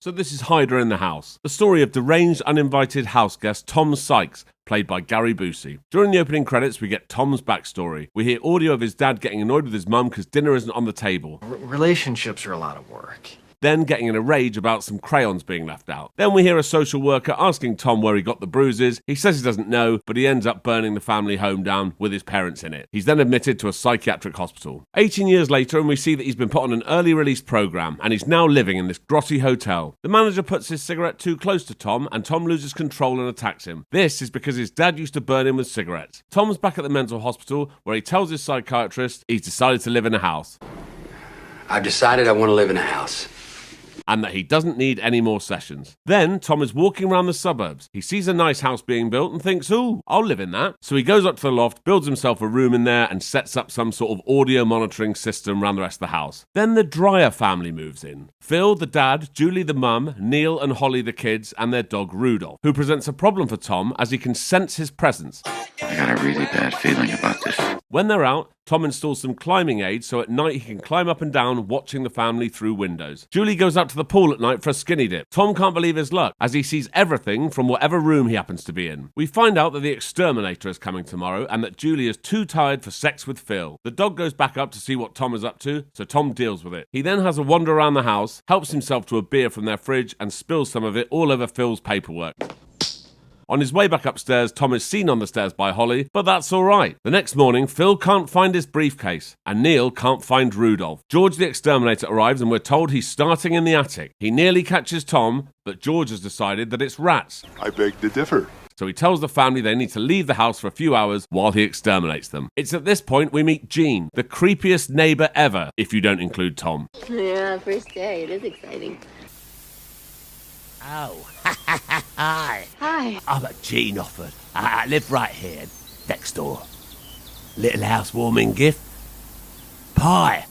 So this is Hyder in the House, the story of deranged uninvited house guest Tom Sykes, played by Gary Busey. During the opening credits, we get Tom's backstory. We hear audio of his dad getting annoyed with his mum because dinner isn't on the table. Relationships are a lot of work. Then getting in a rage about some crayons being left out. Then we hear a social worker asking Tom where he got the bruises. He says he doesn't know, but he ends up burning the family home down with his parents in it. He's then admitted to a psychiatric hospital. 18 years later, and we see that he's been put on an early release program, and he's now living in this grotty hotel. The manager puts his cigarette too close to Tom, and Tom loses control and attacks him. This is because his dad used to burn him with cigarettes. Tom's back at the mental hospital, where he tells his psychiatrist he's decided to live in a house. I've decided I want to live in a house. And that he doesn't need any more sessions. Then Tom is walking around the suburbs. He sees a nice house being built and thinks, ooh, I'll live in that. So he goes up to the loft, builds himself a room in there, and sets up some sort of audio monitoring system around the rest of the house. Then the Dreyer family moves in. Phil, the dad, Julie, the mum, Neil and Holly, the kids, and their dog Rudolph, who presents a problem for Tom as he can sense his presence. I got a really bad feeling about this. When they're out, Tom installs some climbing aids so at night he can climb up and down watching the family through windows. Julie goes out to the pool at night for a skinny dip. Tom can't believe his luck as he sees everything from whatever room he happens to be in. We find out that the exterminator is coming tomorrow and that Julie is too tired for sex with Phil. The dog goes back up to see what Tom is up to, so Tom deals with it. He then has a wander around the house, helps himself to a beer from their fridge and spills some of it all over Phil's paperwork. On his way back upstairs, Tom is seen on the stairs by Holly, but that's all right. The next morning, Phil can't find his briefcase, and Neil can't find Rudolph. George the exterminator arrives, and we're told he's starting in the attic. He nearly catches Tom, but George has decided that it's rats. I beg to differ. So he tells the family they need to leave the house for a few hours while he exterminates them. It's at this point we meet Jean, the creepiest neighbour ever, if you don't include Tom. Yeah, first day. It is exciting. Oh, hi. Hi. I'm at Jean Offord. I live right here, next door. Little housewarming gift. Pie.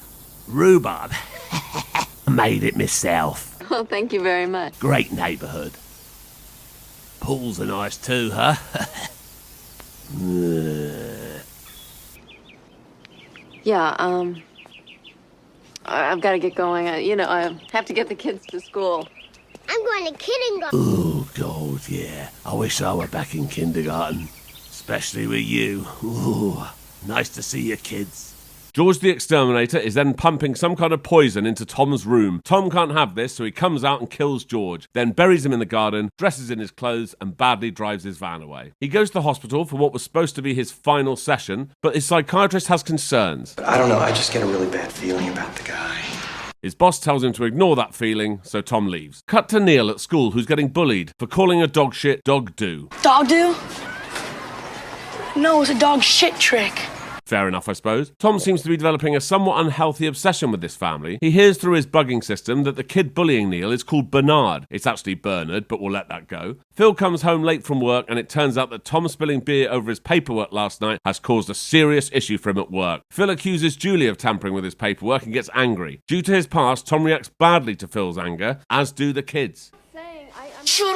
Rhubarb. I made it myself. Well, thank you very much. Great neighbourhood. Pools are nice too, huh? Yeah, I've got to get going. I have to get the kids to school. I'm going to kindergarten. Oh, God, yeah. I wish I were back in kindergarten. Especially with you. Ooh, nice to see you, kids. George the exterminator is then pumping some kind of poison into Tom's room. Tom can't have this, so he comes out and kills George, then buries him in the garden, dresses in his clothes, and badly drives his van away. He goes to the hospital for what was supposed to be his final session, but his psychiatrist has concerns. I don't know, I just get a really bad feeling about the guy. His boss tells him to ignore that feeling, so Tom leaves. Cut to Neil at school, who's getting bullied for calling a dog shit dog do. Dog do? No, it's a dog shit trick. Fair enough, I suppose. Tom seems to be developing a somewhat unhealthy obsession with this family. He hears through his bugging system that the kid bullying Neil is called Bernard. It's actually Bernard, but we'll let that go. Phil comes home late from work, and it turns out that Tom spilling beer over his paperwork last night has caused a serious issue for him at work. Phil accuses Julie of tampering with his paperwork and gets angry. Due to his past, Tom reacts badly to Phil's anger, as do the kids. Shut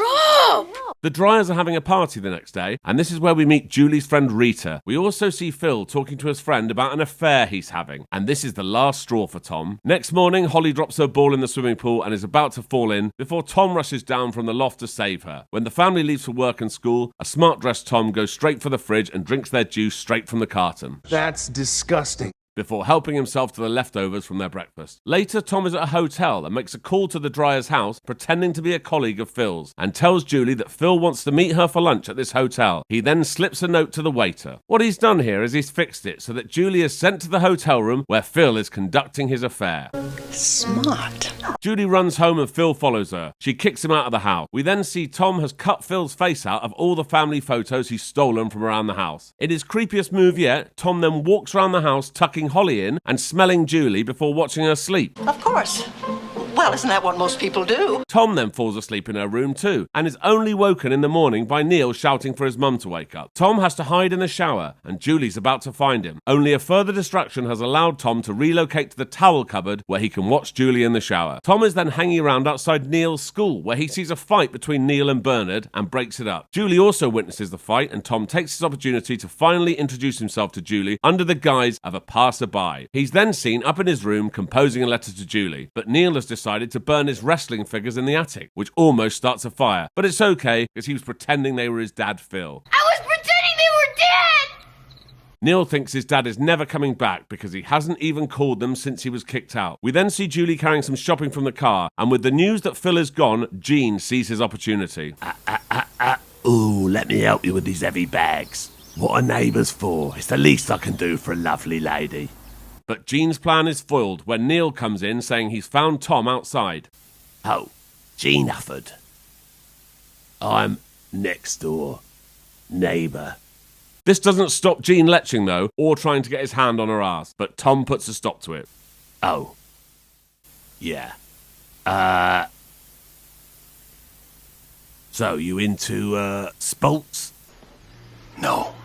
up! The Dryers are having a party the next day, and this is where we meet Julie's friend Rita. We also see Phil talking to his friend about an affair he's having, and this is the last straw for Tom. Next morning, Holly drops her ball in the swimming pool and is about to fall in before Tom rushes down from the loft to save her. When the family leaves for work and school, a smart-dressed Tom goes straight for the fridge and drinks their juice straight from the carton. That's disgusting. Before helping himself to the leftovers from their breakfast. Later, Tom is at a hotel and makes a call to the Dryer's house, pretending to be a colleague of Phil's, and tells Julie that Phil wants to meet her for lunch at this hotel. He then slips a note to the waiter. What he's done here is he's fixed it so that Julie is sent to the hotel room where Phil is conducting his affair. Smart. Julie runs home and Phil follows her. She kicks him out of the house. We then see Tom has cut Phil's face out of all the family photos he's stolen from around the house. In his creepiest move yet, Tom then walks around the house tucking Holly in and smelling Julie before watching her sleep. Of course. Well, isn't that what most people do? Tom then falls asleep in her room too, and is only woken in the morning by Neil shouting for his mum to wake up. Tom has to hide in the shower, and Julie's about to find him. Only a further distraction has allowed Tom to relocate to the towel cupboard where he can watch Julie in the shower. Tom is then hanging around outside Neil's school, where he sees a fight between Neil and Bernard and breaks it up. Julie also witnesses the fight, and Tom takes this opportunity to finally introduce himself to Julie under the guise of a passerby. He's then seen up in his room composing a letter to Julie, but Neil has decided decided to burn his wrestling figures in the attic, which almost starts a fire. But it's okay, because he was pretending they were his dad, Phil. I was pretending they were dead! Neil thinks his dad is never coming back because he hasn't even called them since he was kicked out. We then see Julie carrying some shopping from the car, and with the news that Phil is gone, Gene sees his opportunity. Ooh, let me help you with these heavy bags. What are neighbours for? It's the least I can do for a lovely lady. But Gene's plan is foiled when Neil comes in saying he's found Tom outside. Oh, Gene Hufford. I'm next door. Neighbour. This doesn't stop Gene leching, though, or trying to get his hand on her ass, but Tom puts a stop to it. Oh. Yeah. So, you into, sports? No.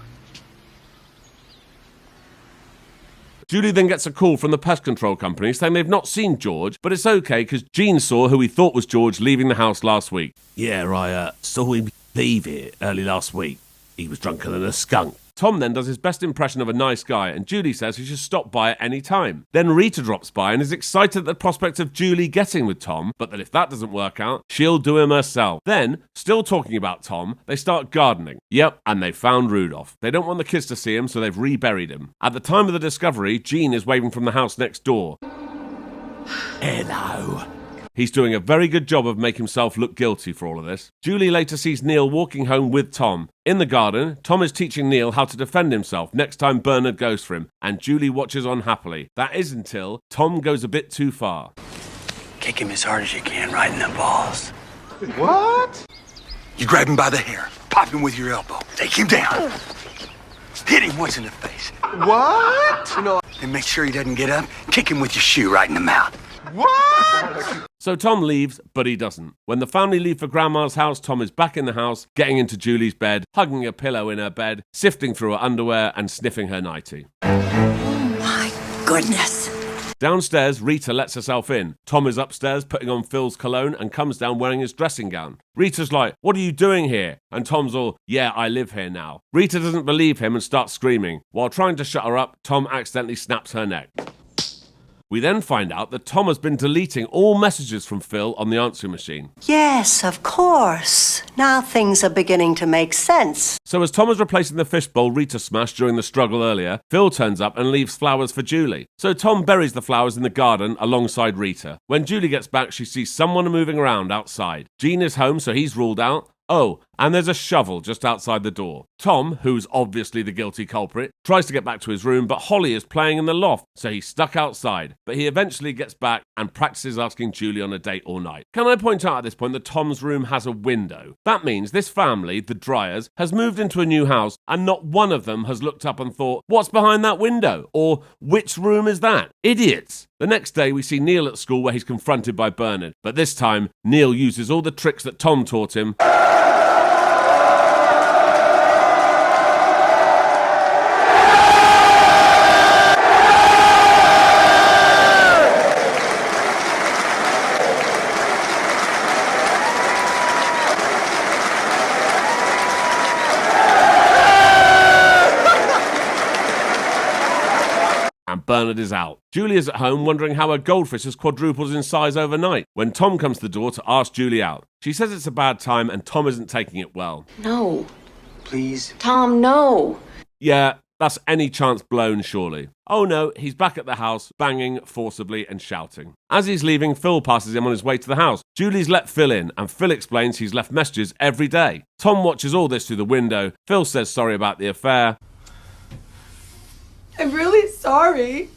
Julie then gets a call from the pest control company saying they've not seen George, but it's okay because Gene saw who he thought was George leaving the house last week. Yeah, I saw him leave here early last week. He was drunker than a skunk. Tom then does his best impression of a nice guy, and Julie says he should stop by at any time. Then Rita drops by and is excited at the prospect of Julie getting with Tom, but that if that doesn't work out, she'll do him herself. Then, still talking about Tom, they start gardening. Yep, and they found Rudolph. They don't want the kids to see him, so they've reburied him. At the time of the discovery, Gene is waving from the house next door. Hello. He's doing a very good job of making himself look guilty for all of this. Julie later sees Neil walking home with Tom. In the garden, Tom is teaching Neil how to defend himself next time Bernard goes for him, and Julie watches on happily. That is until Tom goes a bit too far. Kick him as hard as you can, right in the balls. What? You grab him by the hair, pop him with your elbow, take him down. Hit him once in the face. What? Then make sure he doesn't get up, kick him with your shoe right in the mouth. What? So Tom leaves, but he doesn't. When the family leave for Grandma's house, Tom is back in the house, getting into Julie's bed, hugging a pillow in her bed, sifting through her underwear and sniffing her nightie. My goodness. Downstairs, Rita lets herself in. Tom is upstairs putting on Phil's cologne and comes down wearing his dressing gown. Rita's like, "What are you doing here?" And Tom's all, "Yeah, I live here now." Rita doesn't believe him and starts screaming. While trying to shut her up, Tom accidentally snaps her neck. We then find out that Tom has been deleting all messages from Phil on the answering machine. Yes, of course. Now things are beginning to make sense. So as Tom is replacing the fishbowl Rita smashed during the struggle earlier, Phil turns up and leaves flowers for Julie. So Tom buries the flowers in the garden alongside Rita. When Julie gets back, she sees someone moving around outside. Gene is home, so he's ruled out. Oh, and there's a shovel just outside the door. Tom, who's obviously the guilty culprit, tries to get back to his room, but Holly is playing in the loft, so he's stuck outside. But he eventually gets back and practices asking Julie on a date all night. Can I point out at this point that Tom's room has a window? That means this family, the Dryers, has moved into a new house, and not one of them has looked up and thought, "What's behind that window?" Or, "Which room is that?" Idiots! The next day, we see Neil at school where he's confronted by Bernard. But this time, Neil uses all the tricks that Tom taught him. And Bernard is out. Julie is at home wondering how her goldfish has quadrupled in size overnight when Tom comes to the door to ask Julie out. She says it's a bad time and Tom isn't taking it well. No. Please? Tom, no. Yeah, that's any chance blown, surely. Oh no, he's back at the house, banging forcibly and shouting. As he's leaving, Phil passes him on his way to the house. Julie's let Phil in, and Phil explains he's left messages every day. Tom watches all this through the window. Phil says sorry about the affair. I'm really sorry.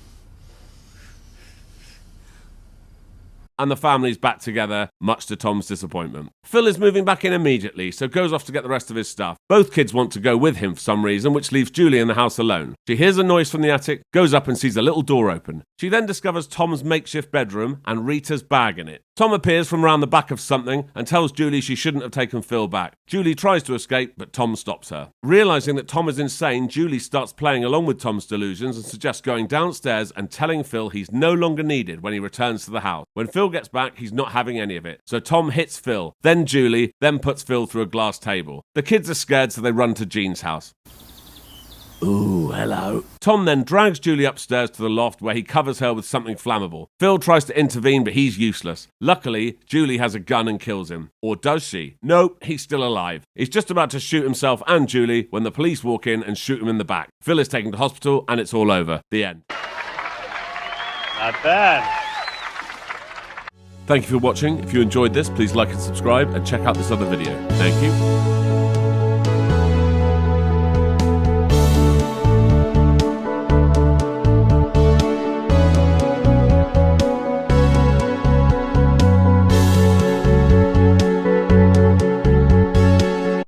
And the family's back together, much to Tom's disappointment. Phil is moving back in immediately, so goes off to get the rest of his stuff. Both kids want to go with him for some reason, which leaves Julie in the house alone. She hears a noise from the attic, goes up and sees a little door open. She then discovers Tom's makeshift bedroom and Rita's bag in it. Tom appears from around the back of something and tells Julie she shouldn't have taken Phil back. Julie tries to escape, but Tom stops her. Realizing that Tom is insane, Julie starts playing along with Tom's delusions and suggests going downstairs and telling Phil he's no longer needed when he returns to the house. When Phil gets back, he's not having any of it. So Tom hits Phil, then Julie, then puts Phil through a glass table. The kids are scared, so they run to Gene's house. Ooh, hello. Tom then drags Julie upstairs to the loft where he covers her with something flammable. Phil tries to intervene, but he's useless. Luckily, Julie has a gun and kills him. Or does she? Nope, he's still alive. He's just about to shoot himself and Julie when the police walk in and shoot him in the back. Phil is taken to hospital and it's all over. The end. Not bad. Thank you for watching. If you enjoyed this, please like and subscribe and check out this other video. Thank you.